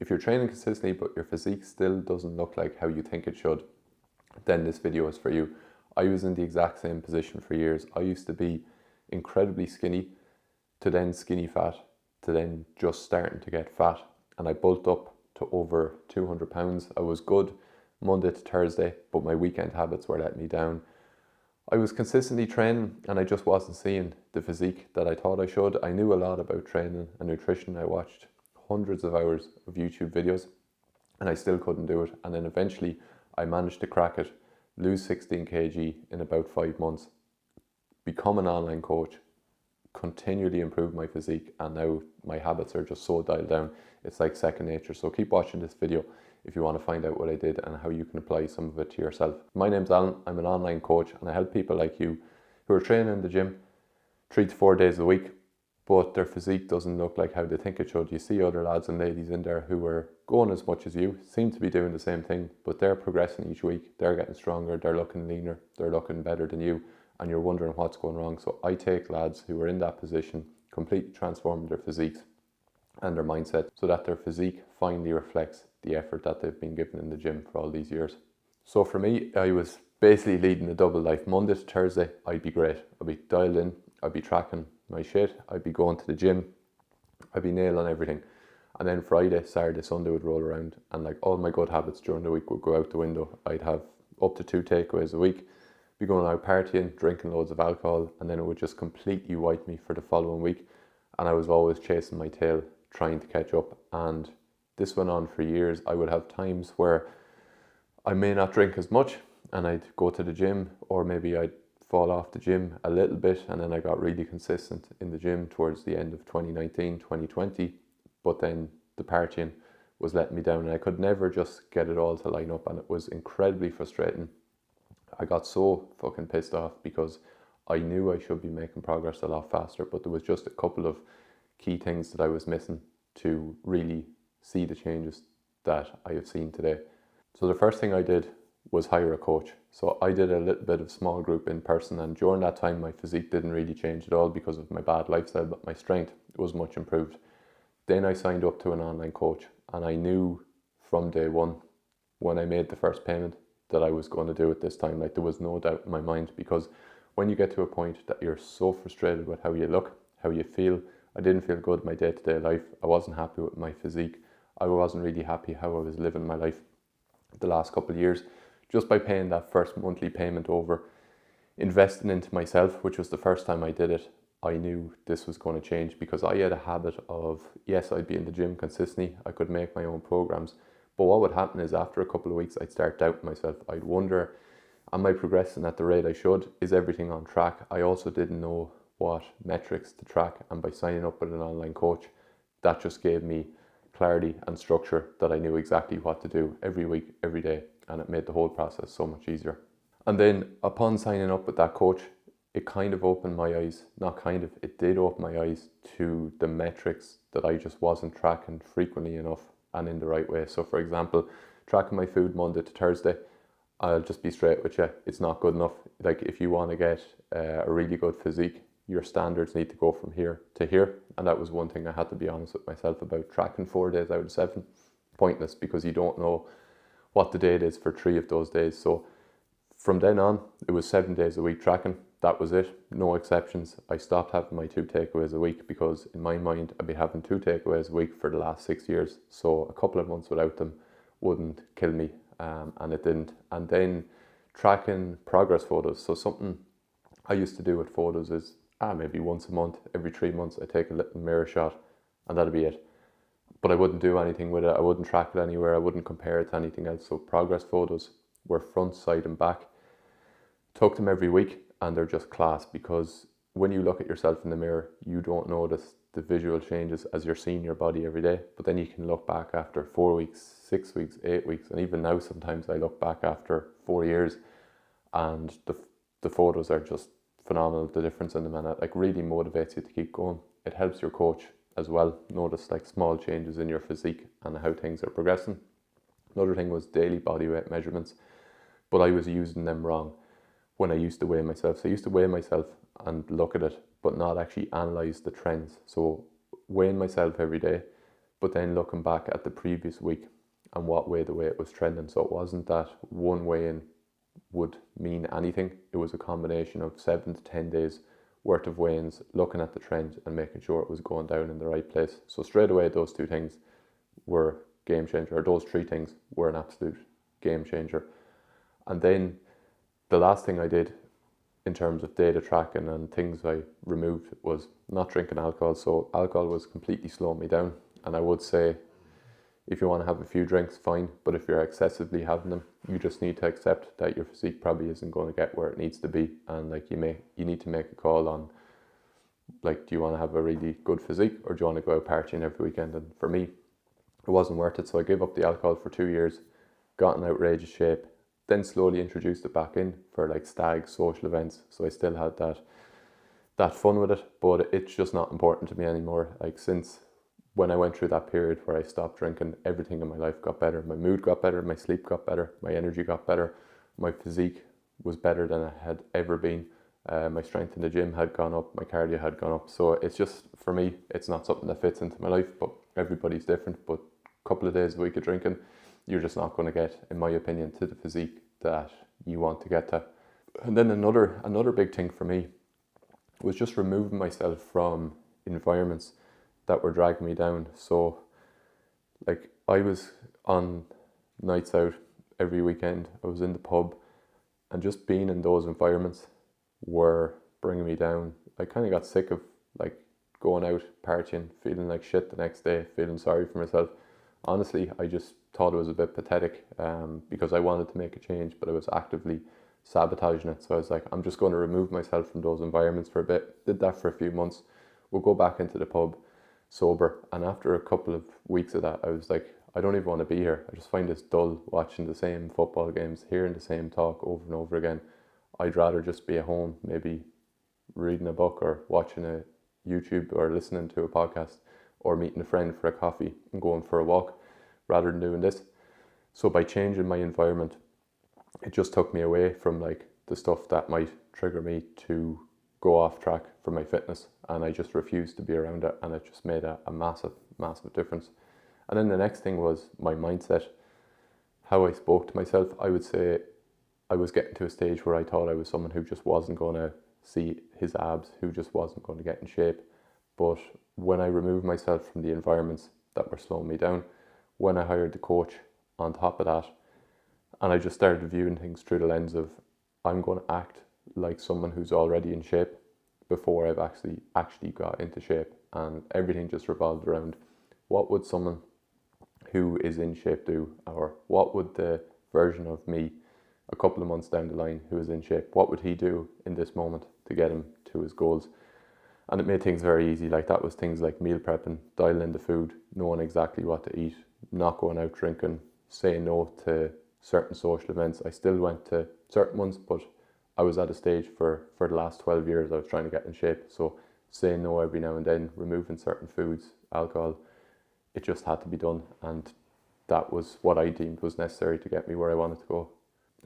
If you're training consistently but your physique still doesn't look like how you think it should, then this video is for you. I was in the exact same position for years. I used to be incredibly skinny, to then skinny fat, to then just starting to get fat, and I bulked up to over 200 pounds. I was good Monday to Thursday, but my weekend habits were letting me down. I was consistently training and I just wasn't seeing the physique that I thought I should. I knew a lot about training and nutrition. I watched hundreds of hours of YouTube videos and I still couldn't do it. And then eventually I managed to crack it, lose 16 kg in about 5 months, become an online coach, continually improve my physique, and now my habits are just so dialed down. It's like second nature. So keep watching this video if you want to find out what I did and how you can apply some of it to yourself. My name's Alan. I'm an online coach and I help people like you who are training in the gym 3 to 4 days a week, but their physique doesn't look like how they think it should. You see other lads and ladies in there who are going as much as you, seem to be doing the same thing, but they're progressing each week. They're getting stronger, they're looking leaner, they're looking better than you, and you're wondering what's going wrong. So I take lads who are in that position, completely transform their physiques and their mindset so that their physique finally reflects the effort that they've been given in the gym for all these years. So for me, I was basically leading a double life. Monday to Thursday, I'd be great. I'd be dialed in, I'd be tracking my shit, I'd be going to the gym, I'd be nailing everything. And then Friday, Saturday, Sunday would roll around and like all my good habits during the week would go out the window. I'd have up to 2 takeaways a week, be going out partying, drinking loads of alcohol, and then it would just completely wipe me for the following week. And I was always chasing my tail, trying to catch up. And this went on for years. I would have times where I may not drink as much and I'd go to the gym, or maybe I'd fall off the gym a little bit, and then I got really consistent in the gym towards the end of 2019, 2020. But then the partying was letting me down and I could never just get it all to line up, and it was incredibly frustrating. I got so fucking pissed off because I knew I should be making progress a lot faster, but there was just a couple of key things that I was missing to really see the changes that I have seen today. So the first thing I did was hire a coach. So I did a little bit of small group in person, and during that time my physique didn't really change at all because of my bad lifestyle, but my strength was much improved. Then I signed up to an online coach, and I knew from day one when I made the first payment that I was going to do it this time. Like, there was no doubt in my mind, because when you get to a point that you're so frustrated with how you look, how you feel, I didn't feel good in my day-to-day life. I wasn't happy with my physique. I wasn't really happy how I was living my life the last couple of years. Just by paying that first monthly payment over, investing into myself, which was the first time I did it, I knew this was going to change, because I had a habit of, yes, I'd be in the gym consistently, I could make my own programs, but what would happen is after a couple of weeks, I'd start doubting myself. I'd wonder, am I progressing at the rate I should? Is everything on track? I also didn't know what metrics to track, and by signing up with an online coach, that just gave me clarity and structure, that I knew exactly what to do every week, every day, and it made the whole process so much easier. And then upon signing up with that coach, it kind of opened my eyes, it did open my eyes to the metrics that I just wasn't tracking frequently enough and in the right way. So for example, tracking my food Monday to Thursday, I'll just be straight with you, it's not good enough. Like, if you want to get a really good physique, your standards need to go from here to here. And that was one thing I had to be honest with myself about. Tracking 4 days out of 7, pointless, because you don't know what the date is for 3 of those days. So from then on, it was 7 days a week tracking. That was it, no exceptions. I stopped having my 2 takeaways a week, because in my mind, I'd be having 2 takeaways a week for the last 6 years. So a couple of months without them wouldn't kill me, and it didn't. And then tracking progress photos. So something I used to do with photos is maybe once a month, every 3 months, I take a little mirror shot, and that'd be it. But I wouldn't do anything with it. I wouldn't track it anywhere. I wouldn't compare it to anything else. So progress photos were front, side and back. Took them every week, and they're just class, because when you look at yourself in the mirror, you don't notice the visual changes as you're seeing your body every day. But then you can look back after 4 weeks, 6 weeks, 8 weeks, and even now sometimes I look back after 4 years, and the photos are just phenomenal. The difference in them, and it like really motivates you to keep going. It helps your coach as well notice like small changes in your physique and how things are progressing. Another thing was daily body weight measurements, but I was using them wrong when I used to weigh myself. So I used to weigh myself and look at it, but not actually analyze the trends. So weighing myself every day But then looking back at the previous week and the way it was trending, so it wasn't that one weigh-in would mean anything. It was a combination of 7 to 10 days worth of weigh-ins, looking at the trend and making sure it was going down in the right place. So straight away, those two things were game changer, or those three things were an absolute game changer. And then the last thing I did in terms of data tracking and things I removed was not drinking alcohol. So alcohol was completely slowing me down. And I would say, if you want to have a few drinks, fine. But if you're excessively having them, you just need to accept that your physique probably isn't going to get where it needs to be. And like you need to make a call on, like, do you want to have a really good physique, or do you want to go out partying every weekend? And for me, it wasn't worth it. So I gave up the alcohol for 2 years, got in outrageous shape, then slowly introduced it back in for like stags, social events. So I still had that fun with it, but it's just not important to me anymore. Like, since when I went through that period where I stopped drinking, everything in my life got better. My mood got better, my sleep got better, my energy got better, my physique was better than it had ever been. My strength in the gym had gone up, my cardio had gone up. So it's just, for me, it's not something that fits into my life, but everybody's different. But a couple of days a week of drinking, you're just not going to get, in my opinion, to the physique that you want to get to. And then another big thing for me was just removing myself from environments that were dragging me down. So like, I was on nights out every weekend, I was in the pub, and just being in those environments were bringing me down. I kind of got sick of like going out partying, feeling like shit the next day, feeling sorry for myself. Honestly, I just thought it was a bit pathetic, because I wanted to make a change, but I was actively sabotaging it. So I was like, I'm just going to remove myself from those environments for a bit. Did that for a few months. We'll go back into the pub sober, and after a couple of weeks of that, I was like, I don't even want to be here. I just find this dull, watching the same football games, hearing the same talk over and over again. I'd rather just be at home, maybe reading a book or watching a YouTube or listening to a podcast, or meeting a friend for a coffee and going for a walk, rather than doing this. So by changing my environment, it just took me away from like the stuff that might trigger me to go off track for my fitness, and I just refused to be around it, and it just made a massive difference. And then the next thing was my mindset, how I spoke to myself. I would say I was getting to a stage where I thought I was someone who just wasn't going to see his abs, who just wasn't going to get in shape. But when I removed myself from the environments that were slowing me down, when I hired the coach on top of that, and I just started viewing things through the lens of, I'm going to act like someone who's already in shape before I've actually got into shape. And everything just revolved around, what would someone who is in shape do, or what would the version of me a couple of months down the line who is in shape, what would he do in this moment to get him to his goals? And it made things very easy. Like, that was things like meal prepping, dialing in the food, knowing exactly what to eat, not going out drinking, saying no to certain social events. I still went to certain ones, but I was at a stage for the last 12 years I was trying to get in shape. So saying no every now and then, removing certain foods, alcohol, it just had to be done. And that was what I deemed was necessary to get me where I wanted to go.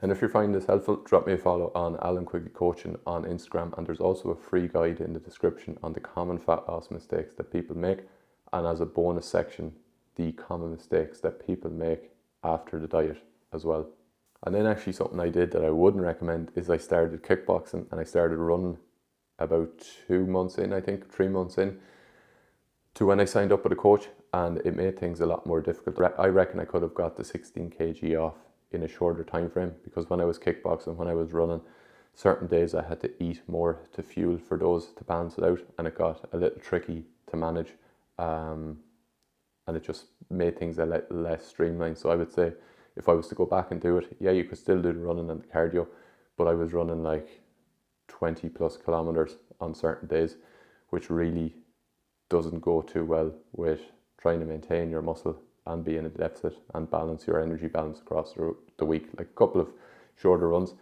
And if you're finding this helpful, drop me a follow on Alan Quigley Coaching on Instagram. And there's also a free guide in the description on the common fat loss mistakes that people make. And as a bonus section, the common mistakes that people make after the diet as well. And then actually something I did that I wouldn't recommend is I started kickboxing, and I started running about 2 months in, I think 3 months in, to when I signed up with a coach, and it made things a lot more difficult. I reckon I could have got the 16 kg off in a shorter time frame, because when I was kickboxing, when I was running, certain days I had to eat more to fuel for those to balance it out, and it got a little tricky to manage, and it just made things a little less streamlined. So I would say, if I was to go back and do it, yeah, you could still do the running and the cardio, but I was running like 20 plus kilometers on certain days, which really doesn't go too well with trying to maintain your muscle and be in a deficit and balance your energy balance across the week. Like, a couple of shorter runs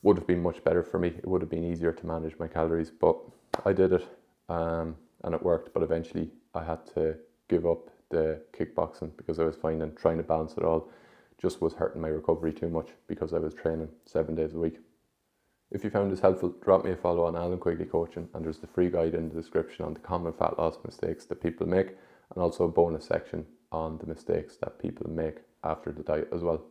would have been much better for me. It would have been easier to manage my calories, but I did it, and it worked. But eventually I had to give up the kickboxing, because I was finding trying to balance it all just was hurting my recovery too much, because I was training 7 days a week. If you found this helpful, drop me a follow on Alan Quigley Coaching, and there's the free guide in the description on the common fat loss mistakes that people make, and also a bonus section on the mistakes that people make after the diet as well.